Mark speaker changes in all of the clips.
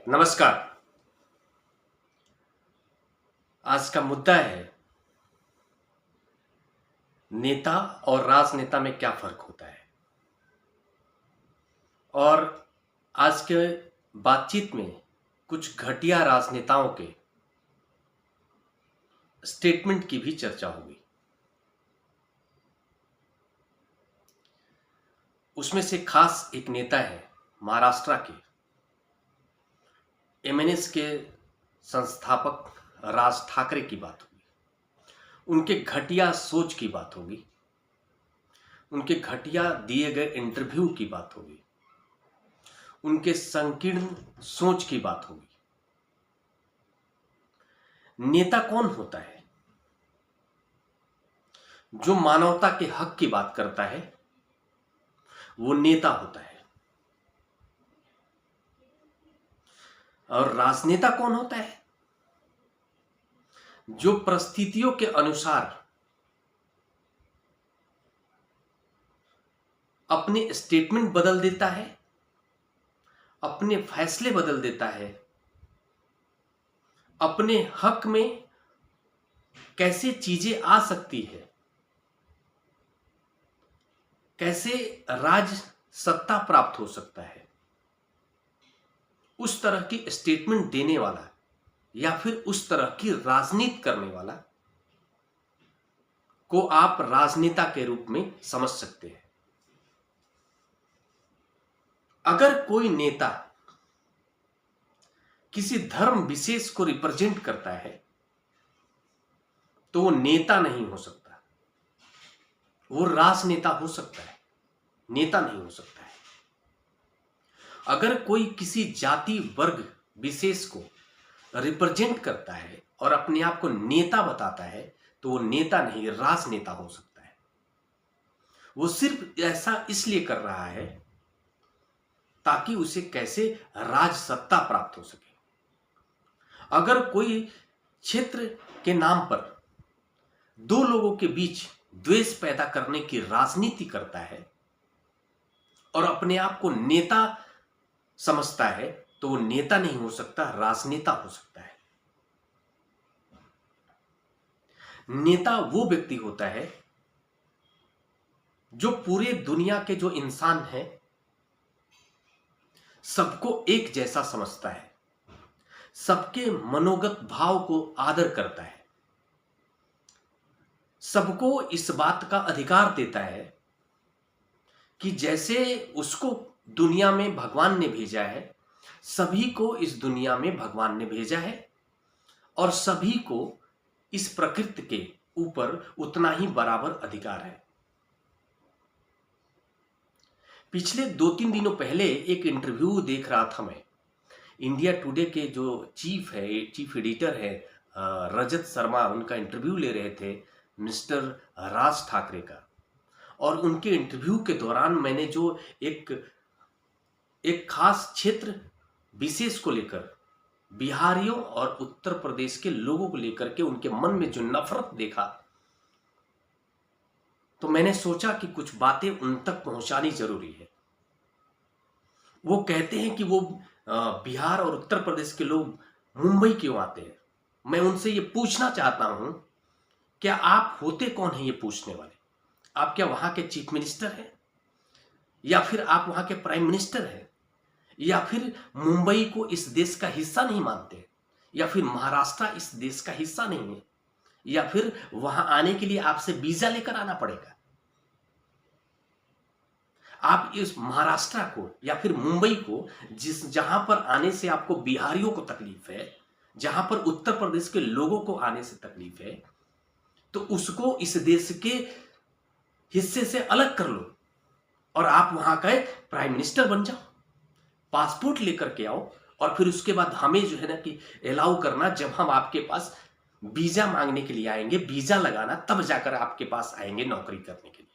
Speaker 1: नमस्कार। आज का मुद्दा है नेता और राजनेता में क्या फर्क होता है। और आज के बातचीत में कुछ घटिया राजनेताओं के स्टेटमेंट की भी चर्चा होगी। उसमें से खास एक नेता है महाराष्ट्र के एमएनएस के संस्थापक राज ठाकरे की बात होगी। उनके घटिया सोच की बात होगी, उनके घटिया दिए गए इंटरव्यू की बात होगी, उनके संकीर्ण सोच की बात होगी। नेता कौन होता है? जो मानवता के हक की बात करता है वो नेता होता है। और राजनेता कौन होता है? जो परिस्थितियों के अनुसार अपने स्टेटमेंट बदल देता है, अपने फैसले बदल देता है, अपने हक में कैसे चीजें आ सकती है, कैसे राज सत्ता प्राप्त हो सकता है, उस तरह की स्टेटमेंट देने वाला या फिर उस तरह की राजनीति करने वाला को आप राजनेता के रूप में समझ सकते हैं। अगर कोई नेता किसी धर्म विशेष को रिप्रेजेंट करता है तो वो नेता नहीं हो सकता, वो राजनेता हो सकता है, नेता नहीं हो सकता है। अगर कोई किसी जाति वर्ग विशेष को रिप्रेजेंट करता है और अपने आप को नेता बताता है तो वो नेता नहीं, राजनेता हो सकता है। वो सिर्फ ऐसा इसलिए कर रहा है ताकि उसे कैसे राज सत्ता प्राप्त हो सके। अगर कोई क्षेत्र के नाम पर दो लोगों के बीच द्वेष पैदा करने की राजनीति करता है और अपने आप को नेता समझता है तो वो नेता नहीं हो सकता, राजनेता हो सकता है। नेता वो व्यक्ति होता है जो पूरे दुनिया के जो इंसान हैं सबको एक जैसा समझता है, सबके मनोगत भाव को आदर करता है, सबको इस बात का अधिकार देता है कि जैसे उसको दुनिया में भगवान ने भेजा है, सभी को इस दुनिया में भगवान ने भेजा है और सभी को इस प्रकृति के ऊपर उतना ही बराबर अधिकार है। पिछले 2-3 दिनों पहले एक इंटरव्यू देख रहा था मैं। इंडिया टुडे के जो चीफ एडिटर है रजत शर्मा, उनका इंटरव्यू ले रहे थे मिस्टर राज ठाकरे का। और उनके इंटरव्यू के दौरान मैंने जो एक खास क्षेत्र विशेष को लेकर, बिहारियों और उत्तर प्रदेश के लोगों को लेकर के उनके मन में जो नफरत देखा तो मैंने सोचा कि कुछ बातें उन तक पहुंचानी जरूरी है। वो कहते हैं कि वो बिहार और उत्तर प्रदेश के लोग मुंबई क्यों आते हैं। मैं उनसे ये पूछना चाहता हूं, क्या आप होते कौन है ये पूछने वाले? आप क्या वहां के चीफ मिनिस्टर हैं, या फिर आप वहां के प्राइम मिनिस्टर हैं, या फिर मुंबई को इस देश का हिस्सा नहीं मानते, या फिर महाराष्ट्र इस देश का हिस्सा नहीं है, या फिर वहां आने के लिए आपसे वीजा लेकर आना पड़ेगा? आप इस महाराष्ट्र को या फिर मुंबई को, जहां पर आने से आपको बिहारियों को तकलीफ है, जहां पर उत्तर प्रदेश के लोगों को आने से तकलीफ है, तो उसको इस देश के हिस्से से अलग कर लो और आप वहां का प्राइम मिनिस्टर बन जाओ, पासपोर्ट लेकर के आओ और फिर उसके बाद हमें जो है ना कि अलाउ करना, जब हम आपके पास वीजा मांगने के लिए आएंगे, वीजा लगाना, तब जाकर आपके पास आएंगे नौकरी करने के लिए।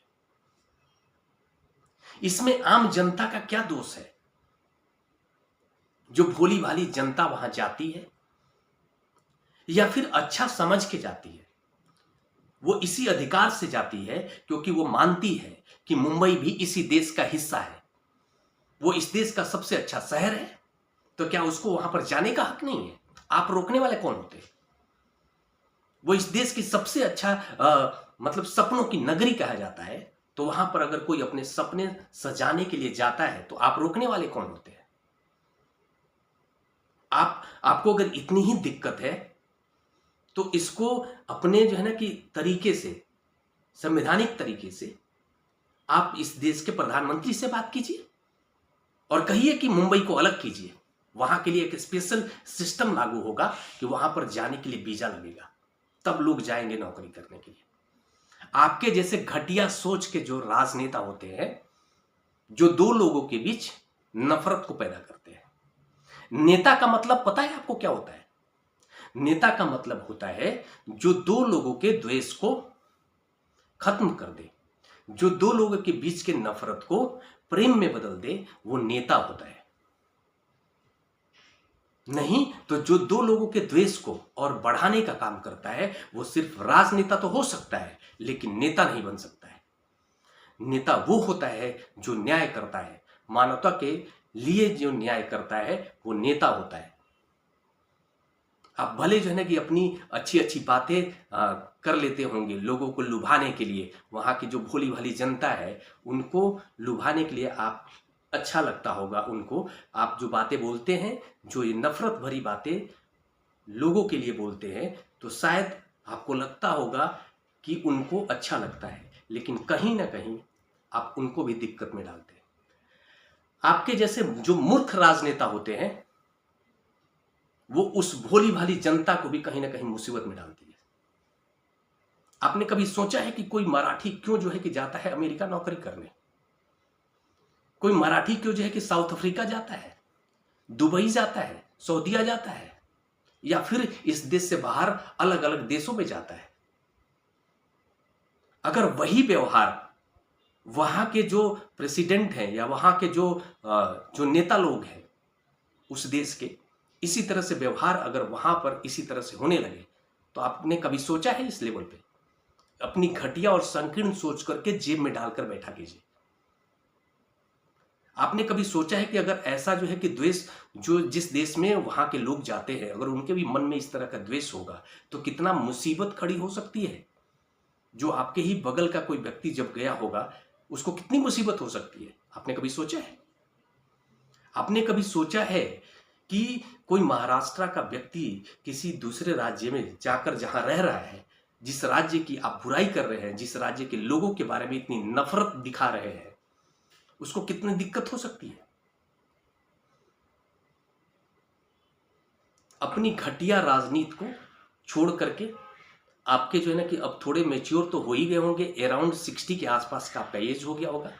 Speaker 1: इसमें आम जनता का क्या दोष है? जो भोली भाली जनता वहां जाती है या फिर अच्छा समझ के जाती है, वो इसी अधिकार से जाती है क्योंकि वो मानती है कि मुंबई भी इसी देश का हिस्सा है, वो इस देश का सबसे अच्छा शहर है तो क्या उसको वहां पर जाने का हक नहीं है? आप रोकने वाले कौन होते हैं? वो इस देश की सबसे अच्छा मतलब सपनों की नगरी कहा जाता है, तो वहां पर अगर कोई अपने सपने सजाने के लिए जाता है तो आप रोकने वाले कौन होते हैं? आपको अगर इतनी ही दिक्कत है तो इसको अपने जो है ना कि तरीके से, संवैधानिक तरीके से आप इस देश के प्रधानमंत्री से बात कीजिए और कहिए कि मुंबई को अलग कीजिए। वहां के लिए एक स्पेशल सिस्टम लागू होगा कि वहां पर जाने के लिए वीजा लगेगा, तब लोग जाएंगे नौकरी करने के लिए। आपके जैसे घटिया सोच के जो राजनेता होते हैं, जो दो लोगों के बीच नफरत को पैदा करते हैं। नेता का मतलब पता है आपको क्या होता है? नेता का मतलब होता है जो दो लोगों के द्वेष को खत्म कर दे, जो दो लोगों के बीच के नफरत को प्रेम में बदल दे, वो नेता होता है। नहीं तो जो दो लोगों के द्वेष को और बढ़ाने का काम करता है, वो सिर्फ राजनेता तो हो सकता है लेकिन नेता नहीं बन सकता है। नेता वो होता है जो न्याय करता है, मानवता के लिए जो न्याय करता है वो नेता होता है। आप भले जो है ना कि अपनी अच्छी अच्छी बातें कर लेते होंगे लोगों को लुभाने के लिए, वहां की जो भोली भाली जनता है उनको लुभाने के लिए आप अच्छा लगता होगा उनको, आप जो बातें बोलते हैं, जो ये नफरत भरी बातें लोगों के लिए बोलते हैं, तो शायद आपको लगता होगा कि उनको अच्छा लगता है, लेकिन कहीं ना कहीं आप उनको भी दिक्कत में डालते हैं। आपके जैसे जो मूर्ख राजनेता होते हैं वो उस भोली भाली जनता को भी कहीं ना कहीं मुसीबत में डालती है। आपने कभी सोचा है कि कोई मराठी क्यों जो है कि जाता है अमेरिका नौकरी करने? कोई मराठी क्यों जो है कि साउथ अफ्रीका जाता है, दुबई जाता है, सऊदीया जाता है, या फिर इस देश से बाहर अलग अलग देशों में जाता है? अगर वही व्यवहार वहां के जो प्रेसिडेंट हैं या वहां के जो नेता लोग हैं उस देश के, इसी तरह से व्यवहार अगर वहां पर इसी तरह से होने लगे, तो आपने कभी सोचा है इस लेवल पे? अपनी घटिया और संकीर्ण सोच करके जेब में डालकर बैठा कीजिए। आपने कभी सोचा है कि अगर ऐसा जो है कि द्वेष, जो जिस देश में वहां के लोग जाते हैं, अगर उनके भी मन में इस तरह का द्वेष होगा तो कितना मुसीबत खड़ी हो सकती है? जो आपके ही बगल का कोई व्यक्ति जब गया होगा उसको कितनी मुसीबत हो सकती है? आपने कभी सोचा है? आपने कभी सोचा है कि कोई महाराष्ट्र का व्यक्ति किसी दूसरे राज्य में जाकर जहां रह रहा है, जिस राज्य की आप बुराई कर रहे हैं, जिस राज्य के लोगों के बारे में इतनी नफरत दिखा रहे हैं, उसको कितनी दिक्कत हो सकती है? अपनी घटिया राजनीति को छोड़ करके आपके जो है ना कि अब थोड़े मैच्योर तो हो ही गए होंगे, अराउंड 60 के आसपास का आपका एज हो गया होगा,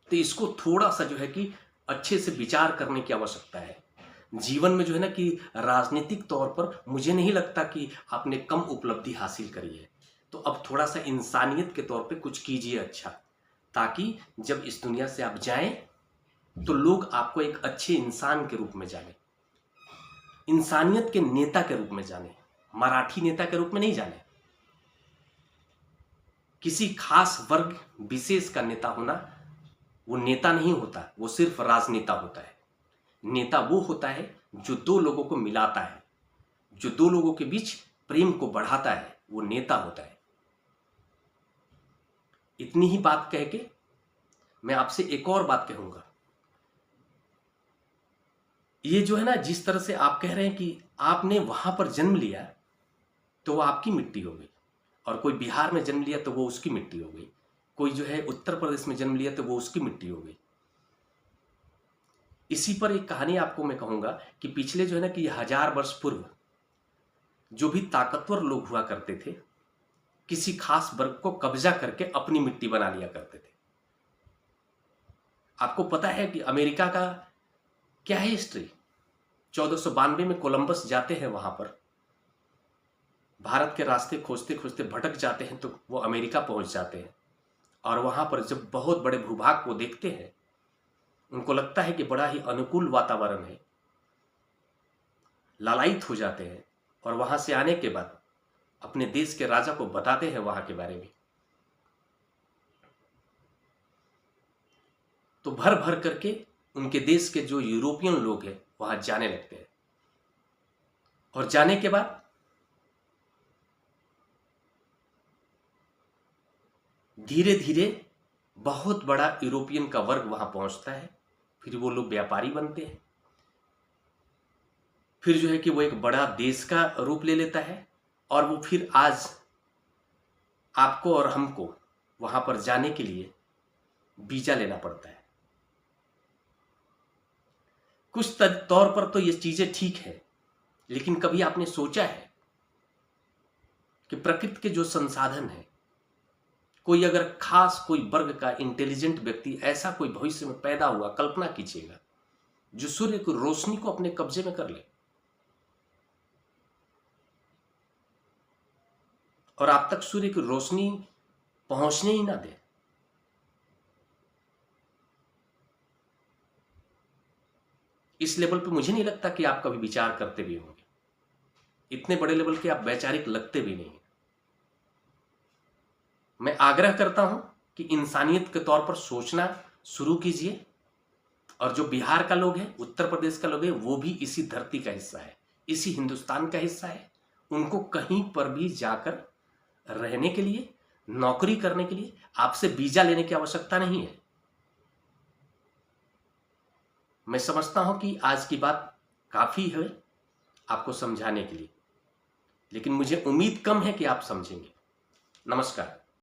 Speaker 1: तो इसको थोड़ा सा जो है कि अच्छे से विचार करने की आवश्यकता है। जीवन में जो है ना कि राजनीतिक तौर पर मुझे नहीं लगता कि आपने कम उपलब्धि हासिल करी है, तो अब थोड़ा सा इंसानियत के तौर पे कुछ कीजिए अच्छा, ताकि जब इस दुनिया से आप जाएं तो लोग आपको एक अच्छे इंसान के रूप में जाने, इंसानियत के नेता के रूप में जाने, मराठी नेता के रूप में नहीं जाने। किसी खास वर्ग विशेष का नेता होना वो नेता नहीं होता, वो सिर्फ राजनेता होता है। नेता वो होता है जो दो लोगों को मिलाता है, जो दो लोगों के बीच प्रेम को बढ़ाता है, वो नेता होता है। इतनी ही बात कह के मैं आपसे एक और बात कहूंगा। ये जो है ना, जिस तरह से आप कह रहे हैं कि आपने वहां पर जन्म लिया तो वो आपकी मिट्टी हो गई, और कोई बिहार में जन्म लिया तो वो उसकी मिट्टी हो गई, कोई जो है उत्तर प्रदेश में जन्म लिया तो वो उसकी मिट्टी हो गई। इसी पर एक कहानी आपको मैं कहूंगा कि पिछले जो है ना कि 1000 वर्ष पूर्व जो भी ताकतवर लोग हुआ करते थे, किसी खास वर्ग को कब्जा करके अपनी मिट्टी बना लिया करते थे। आपको पता है कि अमेरिका का क्या है हिस्ट्री? 1492 में कोलंबस जाते हैं वहां पर, भारत के रास्ते खोजते खोजते भटक जाते हैं तो वो अमेरिका पहुंच जाते हैं, और वहां पर जब बहुत बड़े भूभाग को देखते हैं उनको लगता है कि बड़ा ही अनुकूल वातावरण है, लालायित हो जाते हैं, और वहां से आने के बाद अपने देश के राजा को बताते हैं वहां के बारे में। तो भर भर करके उनके देश के जो यूरोपियन लोग हैं वहां जाने लगते हैं। और जाने के बाद धीरे धीरे बहुत बड़ा यूरोपियन का वर्ग वहां पहुंचता है। फिर वो लोग व्यापारी बनते हैं। फिर जो है कि वो एक बड़ा देश का रूप ले लेता है और वो फिर आज आपको और हमको वहां पर जाने के लिए वीजा लेना पड़ता है। कुछ तौर पर तो ये चीजें ठीक है, लेकिन कभी आपने सोचा है कि प्रकृति के जो संसाधन है, कोई अगर खास कोई वर्ग का इंटेलिजेंट व्यक्ति ऐसा कोई भविष्य में पैदा हुआ, कल्पना कीजिएगा, जो सूर्य की रोशनी को अपने कब्जे में कर ले और आप तक सूर्य की रोशनी पहुंचने ही ना दे। इस लेवल पे मुझे नहीं लगता कि आप कभी विचार करते भी होंगे। इतने बड़े लेवल के आप वैचारिक लगते भी नहीं। मैं आग्रह करता हूं कि इंसानियत के तौर पर सोचना शुरू कीजिए। और जो बिहार का लोग है, उत्तर प्रदेश का लोग है, वो भी इसी धरती का हिस्सा है, इसी हिंदुस्तान का हिस्सा है। उनको कहीं पर भी जाकर रहने के लिए, नौकरी करने के लिए आपसे वीजा लेने की आवश्यकता नहीं है। मैं समझता हूं कि आज की बात काफी है आपको समझाने के लिए, लेकिन मुझे उम्मीद कम है कि आप समझेंगे। नमस्कार।